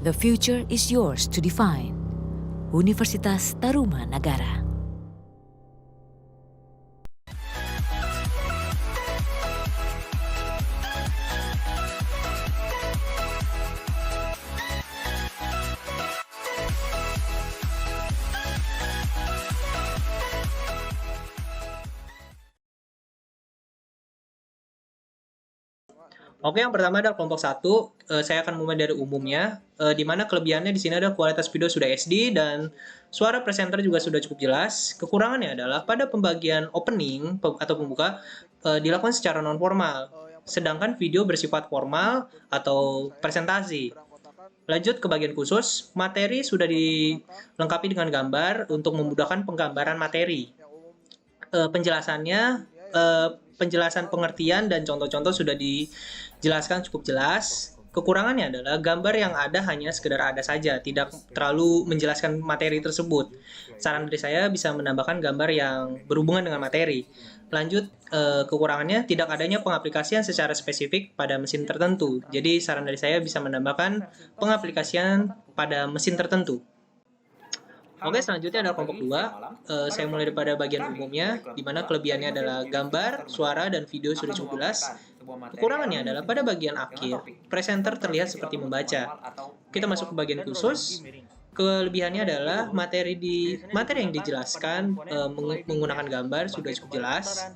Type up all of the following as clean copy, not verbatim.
The future is yours to define. Universitas Taruma Nagara. Oke, yang pertama adalah kelompok satu. Saya akan mulai dari umumnya, di mana kelebihannya di sini adalah kualitas video sudah HD dan suara presenter juga sudah cukup jelas. Kekurangannya adalah pada pembagian opening atau pembuka dilakukan secara non formal, sedangkan video bersifat formal atau presentasi. Lanjut ke bagian khusus, materi sudah dilengkapi dengan gambar untuk memudahkan penggambaran materi. Penjelasannya, penjelasan pengertian dan contoh-contoh sudah dijelaskan cukup jelas. Kekurangannya adalah gambar yang ada hanya sekedar ada saja, tidak terlalu menjelaskan materi tersebut. Saran dari saya bisa menambahkan gambar yang berhubungan dengan materi. Lanjut, kekurangannya tidak adanya pengaplikasian secara spesifik pada mesin tertentu. Jadi saran dari saya bisa menambahkan pengaplikasian pada mesin tertentu. Oke, selanjutnya adalah kelompok 2. Saya mulai daripada bagian umumnya, di mana kelebihannya adalah gambar, suara, dan video sudah cukup jelas. Kekurangannya adalah pada bagian akhir, presenter terlihat seperti membaca. Kita masuk ke bagian khusus. Kelebihannya adalah materi yang dijelaskan menggunakan gambar sudah cukup jelas.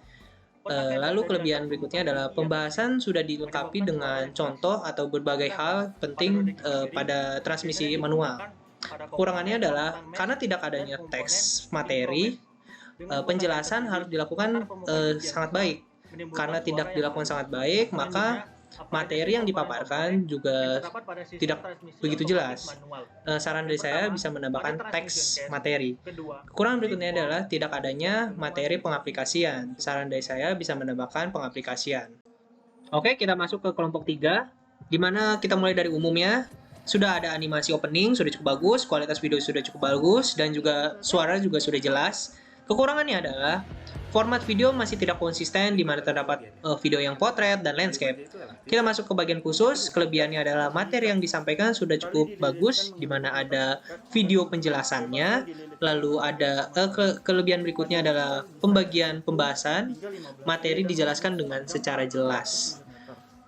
Lalu kelebihan berikutnya adalah pembahasan sudah dilengkapi dengan contoh atau berbagai hal penting pada transmisi manual. Kekurangannya adalah karena tidak adanya teks materi, penjelasan harus dilakukan sangat baik. Karena tidak dilakukan sangat baik, maka materi yang dipaparkan juga tidak begitu jelas. Saran dari saya bisa menambahkan teks materi. Kekurangan berikutnya adalah tidak adanya materi pengaplikasian. Saran dari saya bisa menambahkan pengaplikasian. Oke, kita masuk ke kelompok 3, di mana kita mulai dari umumnya. Sudah ada animasi opening, sudah cukup bagus, kualitas video sudah cukup bagus, dan juga suara juga sudah jelas. Kekurangannya adalah format video masih tidak konsisten, di mana terdapat video yang potret dan landscape. Kita masuk ke bagian khusus. Kelebihannya adalah materi yang disampaikan sudah cukup bagus, di mana ada video penjelasannya. Lalu ada kelebihan berikutnya adalah pembagian pembahasan, materi dijelaskan dengan secara jelas.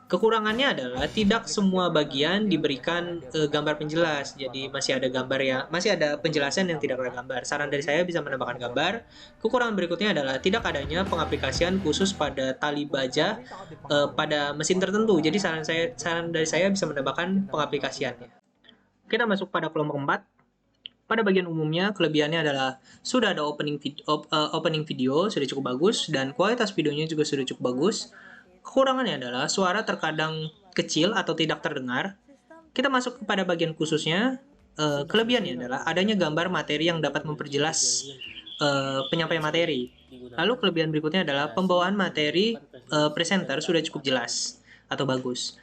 Kekurangannya adalah tidak semua bagian diberikan gambar penjelas, jadi masih ada penjelasan yang tidak ada gambar. Saran dari saya bisa menambahkan gambar. Kekurangan berikutnya adalah tidak adanya pengaplikasian khusus pada tali baja pada mesin tertentu. Jadi saran dari saya bisa menambahkan pengaplikasiannya. Kita masuk pada kelompok 4. Pada bagian umumnya, kelebihannya adalah sudah ada opening video sudah cukup bagus, dan kualitas videonya juga sudah cukup bagus. Kekurangannya adalah suara terkadang kecil atau tidak terdengar. Kita masuk kepada bagian khususnya. Kelebihannya adalah adanya gambar materi yang dapat memperjelas penyampaian materi. Lalu kelebihan berikutnya adalah pembawaan materi presenter sudah cukup jelas atau bagus.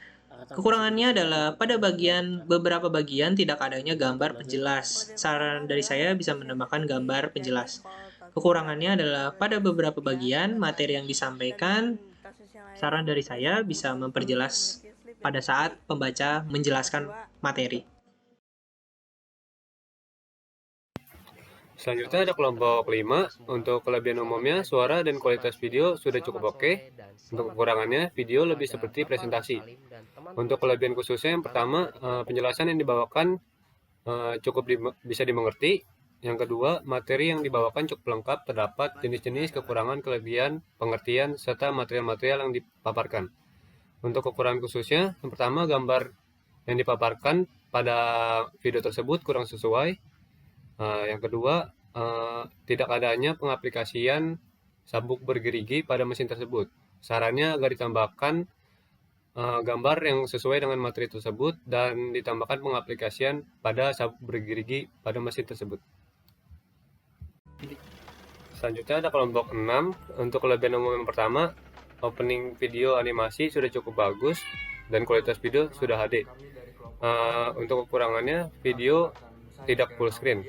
Kekurangannya adalah pada beberapa bagian tidak adanya gambar penjelas. Saran dari saya bisa menambahkan gambar penjelas. Kekurangannya adalah pada beberapa bagian materi yang disampaikan. Saran dari saya bisa memperjelas pada saat pembaca menjelaskan materi. Selanjutnya ada kelompok 5. Untuk kelebihan umumnya, suara dan kualitas video sudah cukup oke. Untuk kekurangannya, video lebih seperti presentasi. Untuk kelebihan khususnya, yang pertama, penjelasan yang dibawakan cukup bisa dimengerti. Yang kedua, materi yang dibawakan cukup lengkap, terdapat jenis-jenis kekurangan, kelebihan, pengertian, serta material-material yang dipaparkan. Untuk kekurangan khususnya, yang pertama, gambar yang dipaparkan pada video tersebut kurang sesuai. Yang kedua, tidak adanya pengaplikasian sabuk bergerigi pada mesin tersebut. Sarannya agar ditambahkan gambar yang sesuai dengan materi tersebut dan ditambahkan pengaplikasian pada sabuk bergerigi pada mesin tersebut. Selanjutnya ada kelompok 6. Untuk kelebihan umum yang pertama, opening video animasi sudah cukup bagus dan kualitas video sudah HD. Untuk kekurangannya, video tidak full screen.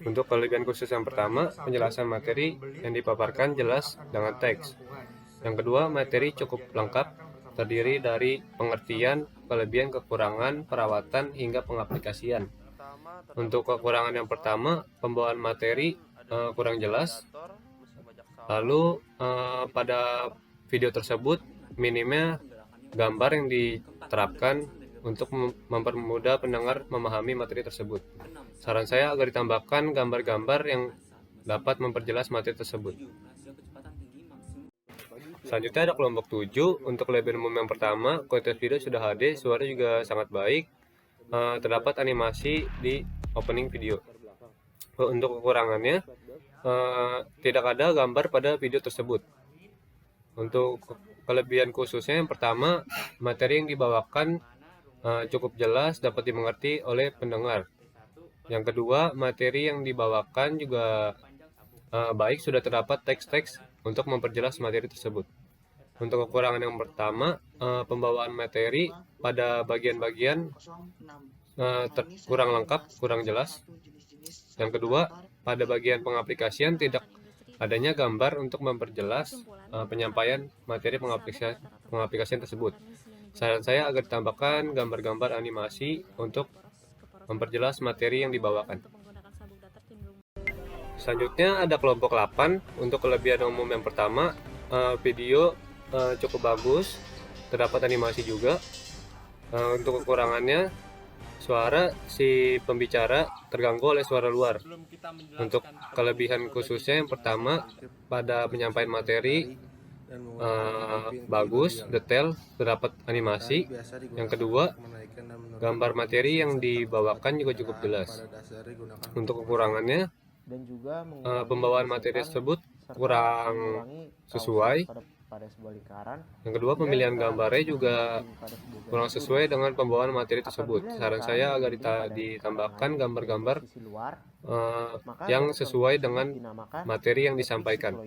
Untuk kelebihan khusus yang pertama, penjelasan materi yang dipaparkan jelas dengan teks. Yang kedua, materi cukup lengkap. terdiri dari pengertian, kelebihan, kekurangan, perawatan, hingga pengaplikasian. Untuk kekurangan yang pertama, pembawaan materi kurang jelas. Lalu pada video tersebut minimnya gambar yang diterapkan untuk mempermudah pendengar memahami materi tersebut. Saran saya agar ditambahkan gambar-gambar yang dapat memperjelas materi tersebut. Selanjutnya ada kelompok 7. Untuk kelebihan umum yang pertama, kualitas video sudah HD, suara juga sangat baik, terdapat animasi di opening video. Untuk kekurangannya, tidak ada gambar pada video tersebut. Untuk kelebihan khususnya yang pertama, materi yang dibawakan cukup jelas, dapat dimengerti oleh pendengar. Yang kedua, materi yang dibawakan juga baik, sudah terdapat teks-teks untuk memperjelas materi tersebut. Untuk kekurangan yang pertama, pembawaan materi pada bagian-bagian kurang lengkap, kurang jelas. Yang kedua, pada bagian pengaplikasian tidak adanya gambar untuk memperjelas penyampaian materi pengaplikasian tersebut. Saran saya agar ditambahkan gambar-gambar animasi untuk memperjelas materi yang dibawakan. Selanjutnya ada kelompok 8. Untuk kelebihan umum yang pertama, video cukup bagus, terdapat animasi juga. Untuk kekurangannya, suara si pembicara terganggu oleh suara luar. Untuk kelebihan khususnya yang pertama, pada penyampaian materi bagus, detail, terdapat animasi. Yang kedua, gambar materi yang dibawakan juga cukup jelas. Untuk kekurangannya, pembawaan materi tersebut kurang sesuai. Yang kedua, pemilihan gambarnya juga kurang sesuai dengan pembawaan materi tersebut. Saran saya agar ditambahkan gambar-gambar yang sesuai dengan materi yang disampaikan.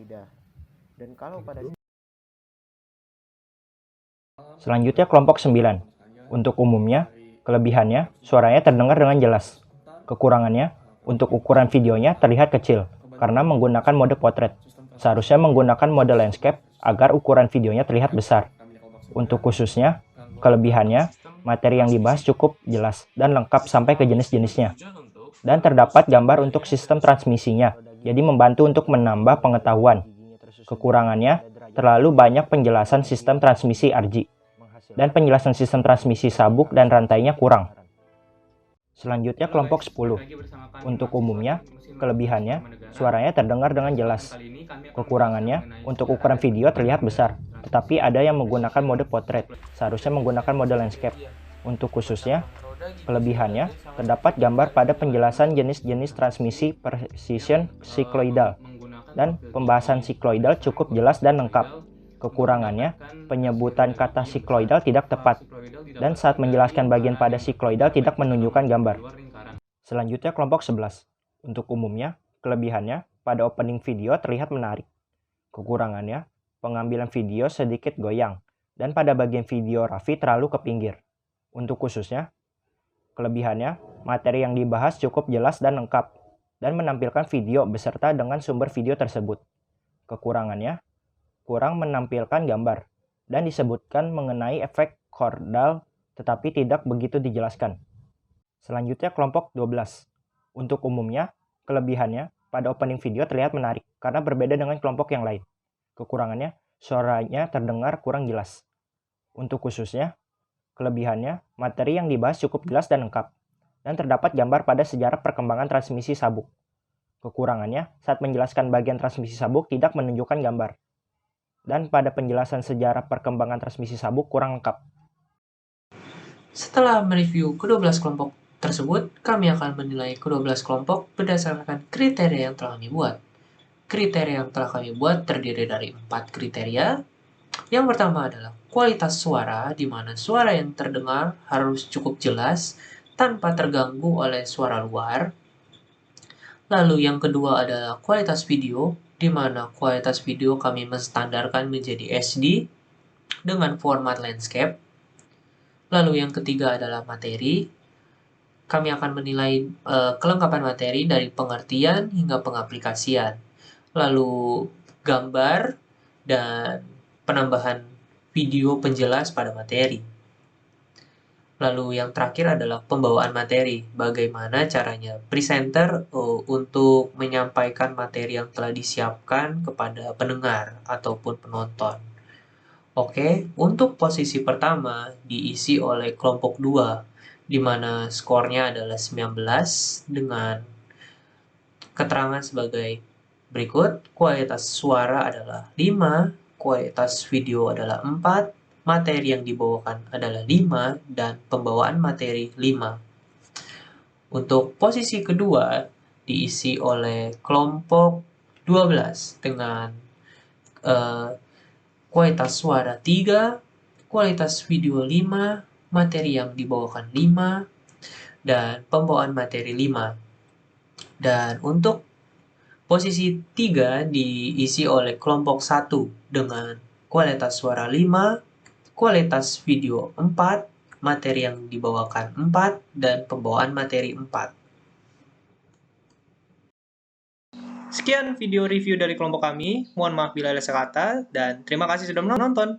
Selanjutnya kelompok 9. Untuk umumnya, kelebihannya, suaranya terdengar dengan jelas. Kekurangannya, untuk ukuran videonya terlihat kecil, karena menggunakan mode potret. Seharusnya menggunakan mode landscape agar ukuran videonya terlihat besar. Untuk khususnya, kelebihannya, materi yang dibahas cukup jelas dan lengkap sampai ke jenis-jenisnya. Dan terdapat gambar untuk sistem transmisinya, jadi membantu untuk menambah pengetahuan. Kekurangannya, terlalu banyak penjelasan sistem transmisi RG. Dan penjelasan sistem transmisi sabuk dan rantainya kurang. Selanjutnya kelompok 10. Untuk umumnya, kelebihannya, suaranya terdengar dengan jelas. Kekurangannya, untuk ukuran video terlihat besar, tetapi ada yang menggunakan mode potret, seharusnya menggunakan mode landscape. Untuk khususnya, kelebihannya, terdapat gambar pada penjelasan jenis-jenis transmisi precision sikloidal, dan pembahasan sikloidal cukup jelas dan lengkap. Kekurangannya, penyebutan kata sikloidal tidak tepat, dan saat menjelaskan bagian pada sikloidal tidak menunjukkan gambar. Selanjutnya kelompok 11. Untuk umumnya, kelebihannya, pada opening video terlihat menarik. Kekurangannya, pengambilan video sedikit goyang, dan pada bagian video Raffi terlalu ke pinggir. Untuk khususnya, kelebihannya, materi yang dibahas cukup jelas dan lengkap, dan menampilkan video beserta dengan sumber video tersebut. Kekurangannya, kurang menampilkan gambar, dan disebutkan mengenai efek chordal, tetapi tidak begitu dijelaskan. Selanjutnya kelompok 12. Untuk umumnya, kelebihannya, pada opening video terlihat menarik, karena berbeda dengan kelompok yang lain. Kekurangannya, suaranya terdengar kurang jelas. Untuk khususnya, kelebihannya, materi yang dibahas cukup jelas dan lengkap, dan terdapat gambar pada sejarah perkembangan transmisi sabuk. Kekurangannya, saat menjelaskan bagian transmisi sabuk tidak menunjukkan gambar, dan pada penjelasan sejarah perkembangan transmisi sabuk kurang lengkap. Setelah mereview ke-12 kelompok tersebut, kami akan menilai ke-12 kelompok berdasarkan kriteria yang telah kami buat. Kriteria yang telah kami buat terdiri dari 4 kriteria. Yang pertama adalah kualitas suara, di mana suara yang terdengar harus cukup jelas tanpa terganggu oleh suara luar. Lalu yang kedua adalah kualitas video, di mana kualitas video kami menstandarkan menjadi HD dengan format landscape. Lalu yang ketiga adalah materi. Kami akan menilai kelengkapan materi dari pengertian hingga pengaplikasian. Lalu gambar dan penambahan video penjelas pada materi. Lalu yang terakhir adalah pembawaan materi. Bagaimana caranya presenter untuk menyampaikan materi yang telah disiapkan kepada pendengar ataupun penonton. Oke, untuk posisi pertama diisi oleh kelompok 2, di mana skornya adalah 19 dengan keterangan sebagai berikut. Kualitas suara adalah 5, kualitas video adalah 4, materi yang dibawakan adalah 5, dan pembawaan materi 5. Untuk posisi kedua diisi oleh kelompok 12 dengan kualitas suara 3, kualitas video 5, materi yang dibawakan 5, dan pembawaan materi 5. Dan untuk posisi 3 diisi oleh kelompok 1 dengan kualitas suara 5, kualitas video 4, materi yang dibawakan 4, dan pembawaan materi 4. Sekian video review dari kelompok kami. Mohon maaf bila ada salah kata, dan terima kasih sudah menonton.